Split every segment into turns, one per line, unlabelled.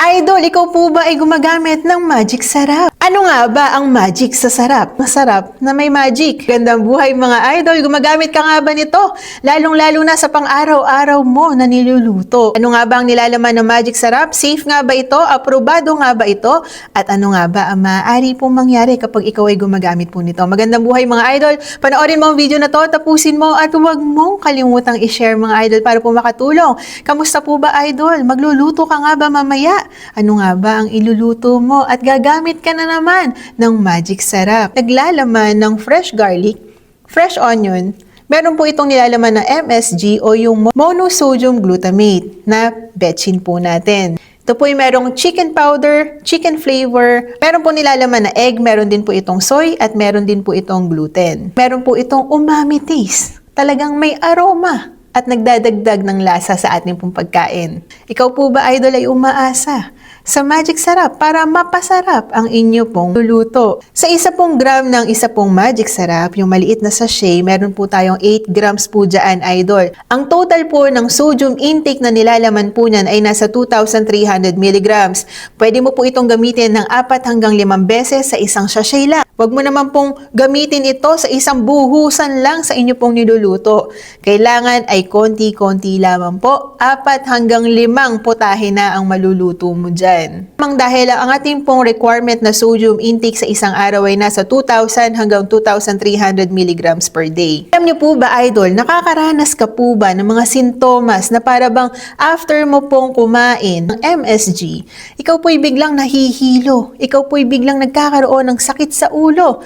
Idol, ikaw po ba ay gumagamit ng magic sarap? Ano nga ba ang magic sa sarap? Masarap na may magic. Gandang buhay mga idol, gumagamit ka nga ba nito? Lalong-lalo na sa pang-araw-araw mo na niluluto. Ano nga ba ang nilalaman ng magic sarap? Safe nga ba ito? Aprobado nga ba ito? At ano nga ba ang maaari pong mangyari kapag ikaw ay gumagamit po nito? Magandang buhay mga idol, panoorin mo ang video na to, tapusin mo at huwag mong kalimutang i-share mga idol para po makatulong. Kamusta po ba idol? Magluluto ka nga ba mamaya? Ano nga ba ang iluluto mo? At gagamit ka na naman ng magic sarap. Naglalaman ng fresh garlic, fresh onion, meron po itong nilalaman na MSG o yung monosodium glutamate na betchin po natin. Ito po ay merong chicken powder, chicken flavor, meron po nilalaman na egg, meron din po itong soy at meron din po itong gluten. Meron po itong umami taste. Talagang may aroma at nagdadagdag ng lasa sa ating pong pagkain. Ikaw po ba idol ay umaasa sa magic sarap para mapasarap ang inyo pong luluto? Sa isa pong gram ng isa pong magic sarap, yung maliit na sachet, meron po tayong 8 grams po dyan idol. Ang total po ng sodium intake na nilalaman po niyan ay nasa 2,300 milligrams. Pwede mo po itong gamitin ng 4 hanggang 5 beses sa isang sachet lang. Huwag mo naman pong gamitin ito sa isang buhusan lang sa inyo pong niluluto. Kailangan ay konti-konti lamang po. 4 hanggang 5 putahe na ang maluluto mo dyan. Dahil ang ating pong requirement na sodium intake sa isang araw ay nasa 2,000 hanggang 2,300 milligrams per day. Alam niyo po ba idol, nakakaranas ka po ba ng mga sintomas na para bang after mo pong kumain ng MSG, ikaw po'y biglang nahihilo, ikaw po'y biglang nagkakaroon ng sakit sa ulo?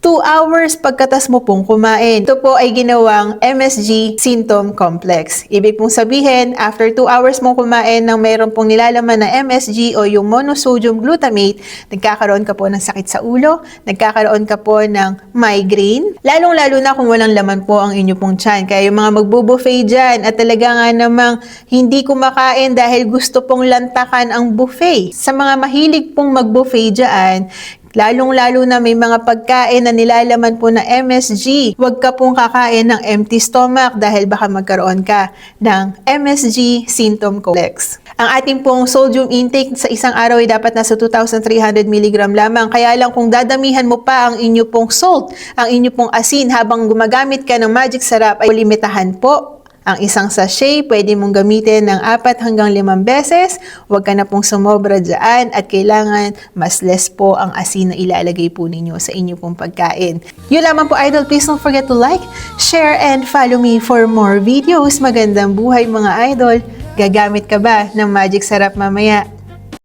2 hours pagkatas mo pong kumain. Ito po ay ginawang MSG Symptom Complex. Ibig pong sabihin, after 2 hours mong kumain ng mayroon pong nilalaman na MSG o yung monosodium glutamate, nagkakaroon ka po ng sakit sa ulo, nagkakaroon ka po ng migraine, lalong-lalo na kung walang laman po ang inyo pong tiyan. Kaya yung mga magbo-buffet dyan at talaga nga namang hindi kumakain dahil gusto pong lantakan ang buffet. Sa mga mahilig pong mag-buffet dyan, lalong-lalo na may mga pagkain na nilalaman po na MSG. Huwag ka pong kakain ng empty stomach dahil baka magkaroon ka ng MSG symptom complex. Ang ating pong sodium intake sa isang araw ay dapat nasa 2,300 mg lamang. Kaya lang kung dadamihan mo pa ang inyo pong salt, ang inyo pong asin habang gumagamit ka ng magic sarap ay limitahan po. Ang isang sachet, pwede mong gamitin ng 4 hanggang 5 beses. Huwag ka na pong sumobra dyan at kailangan mas less po ang asin na ilalagay po ninyo sa inyo pong pagkain. Yun lamang po idol, please don't forget to like, share, and follow me for more videos. Magandang buhay mga idol. Gagamit ka ba ng magic sarap mamaya?